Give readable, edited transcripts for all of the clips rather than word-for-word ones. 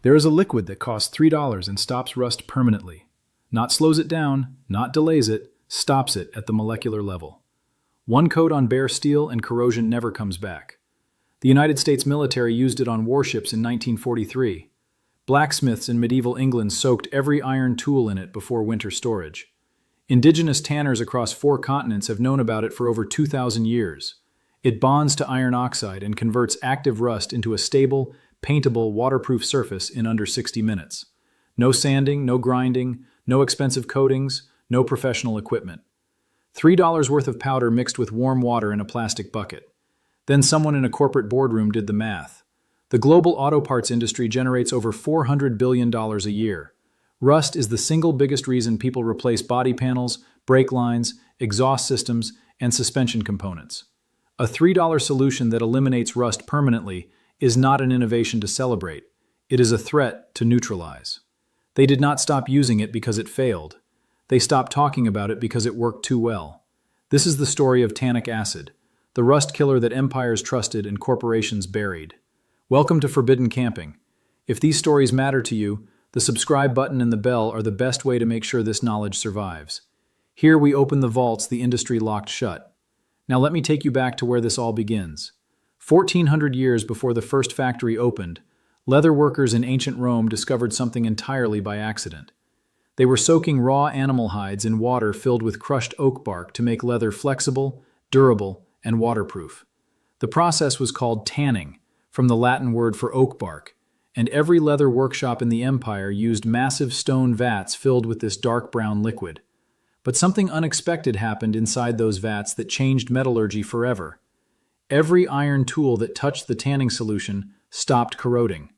There is a liquid that costs $3 and stops rust permanently. Not slows it down, not delays it, stops it at the molecular level. One coat on bare steel and corrosion never comes back. The United States military used it on warships in 1943. Blacksmiths in medieval England soaked every iron tool in it before winter storage. Indigenous tanners across 4 continents have known about it for over 2,000 years. It bonds to iron oxide and converts active rust into a stable, paintable, waterproof surface in under 60 minutes. No sanding, no grinding, no expensive coatings, no professional equipment. $3 worth of powder mixed with warm water in a plastic bucket. Then someone in a corporate boardroom did the math. The global auto parts industry generates over $400 billion a year. Rust is the single biggest reason people replace body panels, brake lines, exhaust systems, and suspension components. A $3 solution that eliminates rust permanently is not an innovation to celebrate. It is a threat to neutralize. They did not stop using it because it failed. They stopped talking about it because it worked too well. This is the story of tannic acid, the rust killer that empires trusted and corporations buried. Welcome to Forbidden Camping. If these stories matter to you, the subscribe button and the bell are the best way to make sure this knowledge survives. Here we open the vaults the industry locked shut. Now let me take you back to where this all begins. 1,400 years before the first factory opened, leather workers in ancient Rome discovered something entirely by accident. They were soaking raw animal hides in water filled with crushed oak bark to make leather flexible, durable, and waterproof. The process was called tanning, from the Latin word for oak bark, and every leather workshop in the empire used massive stone vats filled with this dark brown liquid. But something unexpected happened inside those vats that changed metallurgy forever. Every iron tool that touched the tanning solution stopped corroding.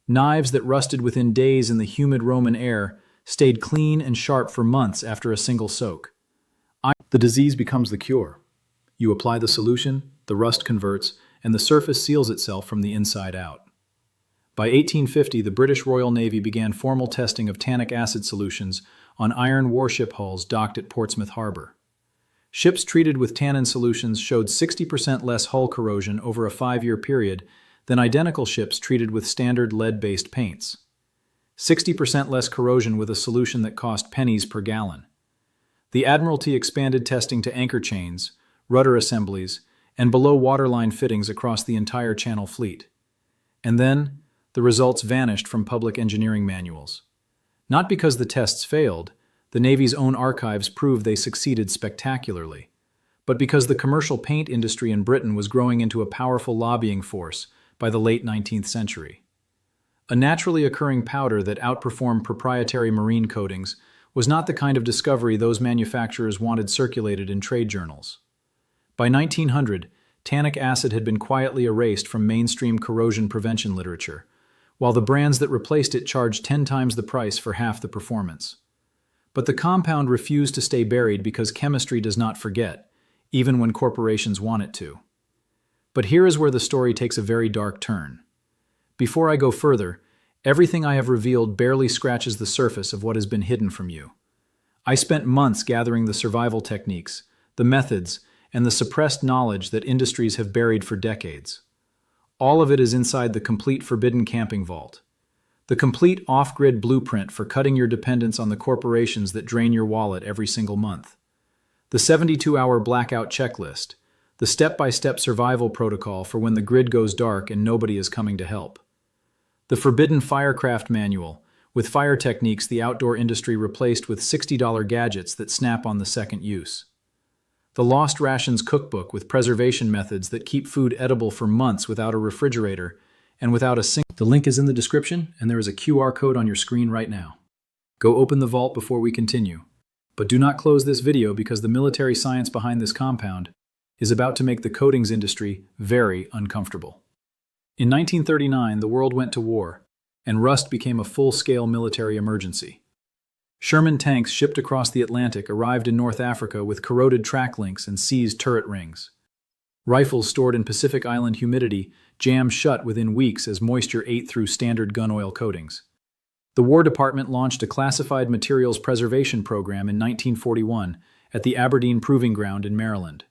Knives that rusted within days in the humid Roman air stayed clean and sharp for months after a single soak. The disease becomes the cure. You apply the solution, the rust converts, and the surface seals itself from the inside out. By 1850, the British Royal Navy began formal testing of tannic acid solutions on iron warship hulls docked at Portsmouth Harbor. Ships treated with tannin solutions showed 60% less hull corrosion over a 5-year period than identical ships treated with standard lead-based paints. 60% less corrosion with a solution that cost pennies per gallon. The Admiralty expanded testing to anchor chains, rudder assemblies, and below waterline fittings across the entire Channel fleet. And then, the results vanished from public engineering manuals. Not because the tests failed, the Navy's own archives prove they succeeded spectacularly, but because the commercial paint industry in Britain was growing into a powerful lobbying force by the late 19th century. A naturally occurring powder that outperformed proprietary marine coatings was not the kind of discovery those manufacturers wanted circulated in trade journals. By 1900, tannic acid had been quietly erased from mainstream corrosion prevention literature, while the brands that replaced it charged 10 times the price for half the performance. But the compound refused to stay buried because chemistry does not forget, even when corporations want it to. But here is where the story takes a very dark turn. Before I go further, everything I have revealed barely scratches the surface of what has been hidden from you. I spent months gathering the survival techniques, the methods, and the suppressed knowledge that industries have buried for decades. All of it is inside the complete Forbidden Camping Vault. The complete off-grid blueprint for cutting your dependence on the corporations that drain your wallet every single month. The 72-hour blackout checklist, the step-by-step survival protocol for when the grid goes dark and nobody is coming to help. The Forbidden Firecraft Manual, with fire techniques the outdoor industry replaced with $60 gadgets that snap on the second use. The Lost Rations Cookbook with preservation methods that keep food edible for months without a refrigerator and without a sink. The link is in the description, and there is a QR code on your screen right now. Go open the vault before we continue. But do not close this video because the military science behind this compound is about to make the coatings industry very uncomfortable. In 1939, the world went to war, and rust became a full-scale military emergency. Sherman tanks shipped across the Atlantic arrived in North Africa with corroded track links and seized turret rings. Rifles stored in Pacific Island humidity jammed shut within weeks as moisture ate through standard gun oil coatings. The War Department launched a classified materials preservation program in 1941 at the Aberdeen Proving Ground in Maryland.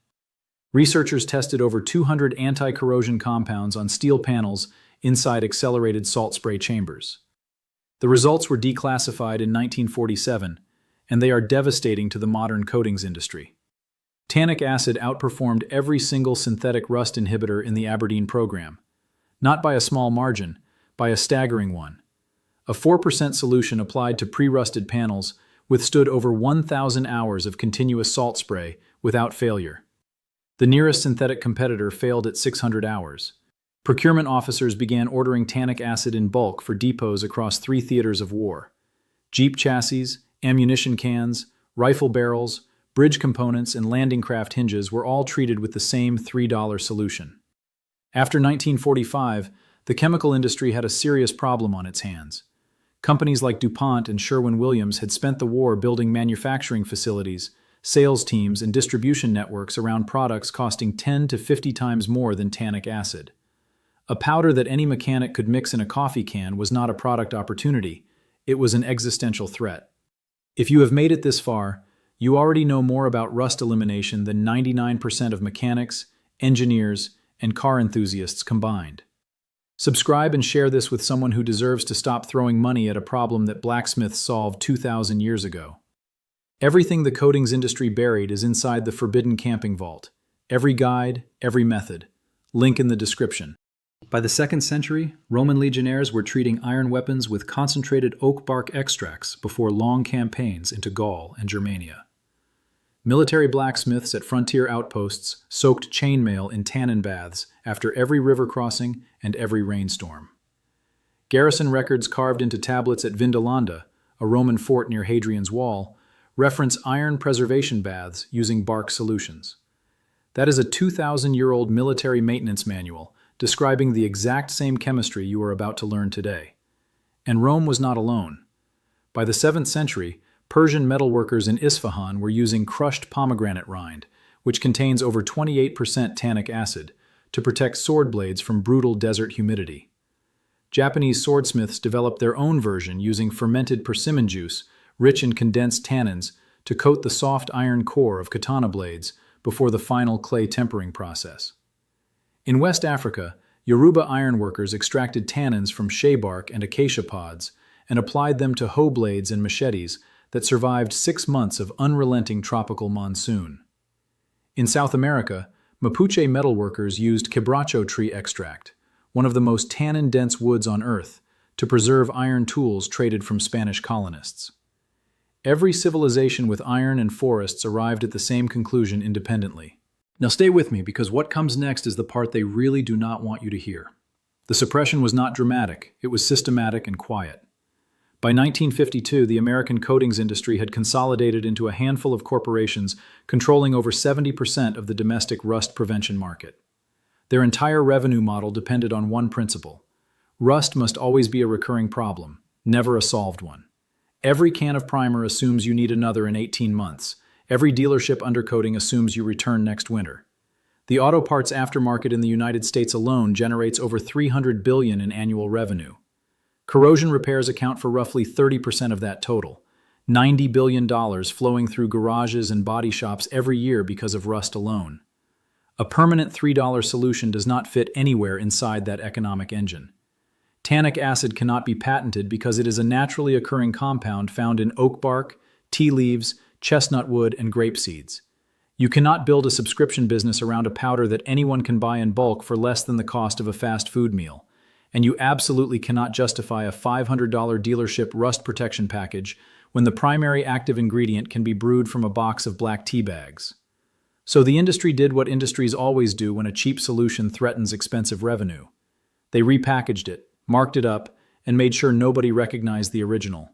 Researchers tested over 200 anti-corrosion compounds on steel panels inside accelerated salt spray chambers. The results were declassified in 1947, and they are devastating to the modern coatings industry. Tannic acid outperformed every single synthetic rust inhibitor in the Aberdeen program. Not by a small margin, by a staggering one. A 4% solution applied to pre-rusted panels withstood over 1,000 hours of continuous salt spray without failure. The nearest synthetic competitor failed at 600 hours. Procurement officers began ordering tannic acid in bulk for depots across 3 theaters of war. Jeep chassis, ammunition cans, rifle barrels, bridge components, and landing craft hinges were all treated with the same $3 solution. After 1945, the chemical industry had a serious problem on its hands. Companies like DuPont and Sherwin-Williams had spent the war building manufacturing facilities, sales teams, and distribution networks around products costing 10 to 50 times more than tannic acid. A powder that any mechanic could mix in a coffee can was not a product opportunity, it was an existential threat. If you have made it this far, you already know more about rust elimination than 99% of mechanics, engineers, and car enthusiasts combined. Subscribe and share this with someone who deserves to stop throwing money at a problem that blacksmiths solved 2,000 years ago. Everything the coatings industry buried is inside the forbidden camping vault. Every guide, every method. Link in the description. By the 2nd century, Roman legionnaires were treating iron weapons with concentrated oak bark extracts before long campaigns into Gaul and Germania. Military blacksmiths at frontier outposts soaked chainmail in tannin baths after every river crossing and every rainstorm. Garrison records carved into tablets at Vindolanda, a Roman fort near Hadrian's wall, reference iron preservation baths using bark solutions. That is a 2,000-year-old military maintenance manual describing the exact same chemistry you are about to learn today. And Rome was not alone. By the 7th century, Persian metalworkers in Isfahan were using crushed pomegranate rind, which contains over 28% tannic acid, to protect sword blades from brutal desert humidity. Japanese swordsmiths developed their own version using fermented persimmon juice, rich in condensed tannins, to coat the soft iron core of katana blades before the final clay tempering process. In West Africa, Yoruba ironworkers extracted tannins from shea bark and acacia pods and applied them to hoe blades and machetes that survived 6 months of unrelenting tropical monsoon. In South America, Mapuche metalworkers used quebracho tree extract, one of the most tannin-dense woods on Earth, to preserve iron tools traded from Spanish colonists. Every civilization with iron and forests arrived at the same conclusion independently. Now stay with me, because what comes next is the part they really do not want you to hear. The suppression was not dramatic, it was systematic and quiet. By 1952, the American coatings industry had consolidated into a handful of corporations controlling over 70% of the domestic rust prevention market. Their entire revenue model depended on one principle. Rust must always be a recurring problem, never a solved one. Every can of primer assumes you need another in 18 months. Every dealership undercoating assumes you return next winter. The auto parts aftermarket in the United States alone generates over $300 billion in annual revenue. Corrosion repairs account for roughly 30% of that total, $90 billion flowing through garages and body shops every year because of rust alone. A permanent $3 solution does not fit anywhere inside that economic engine. Tannic acid cannot be patented because it is a naturally occurring compound found in oak bark, tea leaves, chestnut wood, and grape seeds. You cannot build a subscription business around a powder that anyone can buy in bulk for less than the cost of a fast food meal. And you absolutely cannot justify a $500 dealership rust protection package when the primary active ingredient can be brewed from a box of black tea bags. So the industry did what industries always do when a cheap solution threatens expensive revenue. They repackaged it, marked it up, and made sure nobody recognized the original.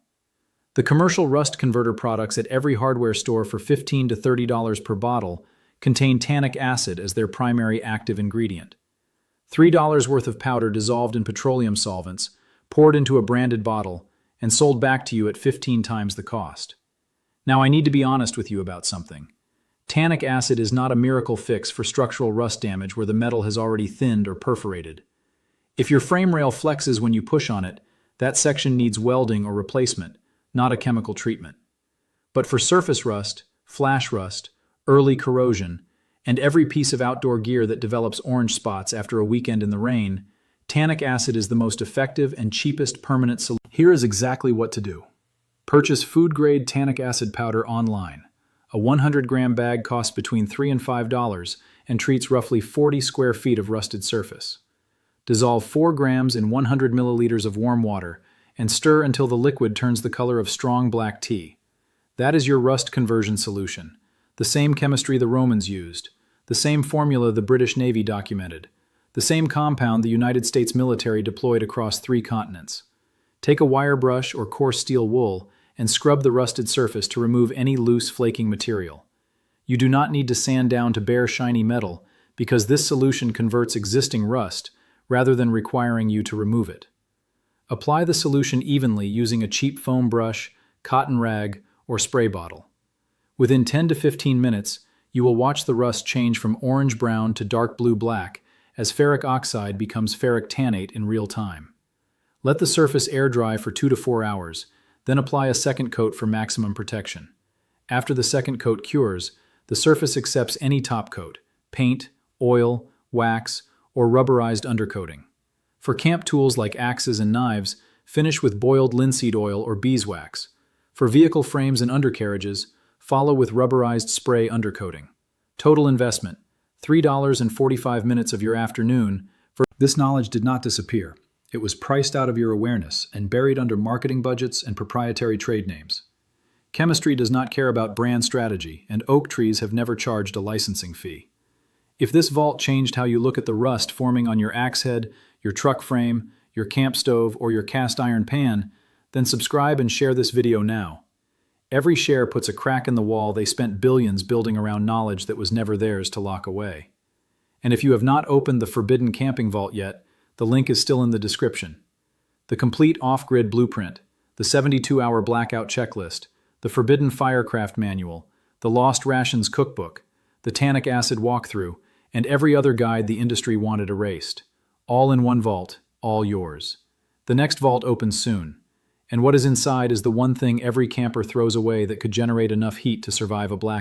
The commercial rust converter products at every hardware store for $15 to $30 per bottle contain tannic acid as their primary active ingredient. $3 worth of powder dissolved in petroleum solvents, poured into a branded bottle, and sold back to you at 15 times the cost. Now I need to be honest with you about something. Tannic acid is not a miracle fix for structural rust damage where the metal has already thinned or perforated. If your frame rail flexes when you push on it, that section needs welding or replacement, not a chemical treatment. But for surface rust, flash rust, early corrosion, and every piece of outdoor gear that develops orange spots after a weekend in the rain, Tannic acid is the most effective and cheapest permanent solution. Here is exactly what to do. Purchase food-grade tannic acid powder online. A 100-gram bag costs between $3 and $5 and treats roughly 40 square feet of rusted surface. Dissolve 4 grams in 100 milliliters of warm water and stir until the liquid turns the color of strong black tea. That is your rust conversion solution. The same chemistry the Romans used. The same formula the British Navy documented. The same compound the United States military deployed across 3 continents. Take a wire brush or coarse steel wool and scrub the rusted surface to remove any loose, flaking material. You do not need to sand down to bare, shiny metal because this solution converts existing rust rather than requiring you to remove it. Apply the solution evenly using a cheap foam brush, cotton rag, or spray bottle. Within 10 to 15 minutes, you will watch the rust change from orange-brown to dark blue-black as ferric oxide becomes ferric tannate in real time. Let the surface air dry for 2 to 4 hours, then apply a second coat for maximum protection. After the second coat cures, the surface accepts any top coat, paint, oil, wax, or rubberized undercoating. For camp tools like axes and knives, finish with boiled linseed oil or beeswax. For vehicle frames and undercarriages, follow with rubberized spray undercoating. Total investment, $3.45 minutes of your afternoon. This knowledge did not disappear. It was priced out of your awareness and buried under marketing budgets and proprietary trade names. Chemistry does not care about brand strategy, and oak trees have never charged a licensing fee. If this vault changed how you look at the rust forming on your axe head, your truck frame, your camp stove, or your cast iron pan, then subscribe and share this video now. Every share puts a crack in the wall they spent billions building around knowledge that was never theirs to lock away. And if you have not opened the Forbidden Camping Vault yet, the link is still in the description. The complete off-grid blueprint, the 72-hour blackout checklist, the Forbidden Firecraft Manual, the Lost Rations Cookbook, the Tannic Acid Walkthrough, and every other guide the industry wanted erased. All in one vault, all yours. The next vault opens soon. And what is inside is the one thing every camper throws away that could generate enough heat to survive a blackout.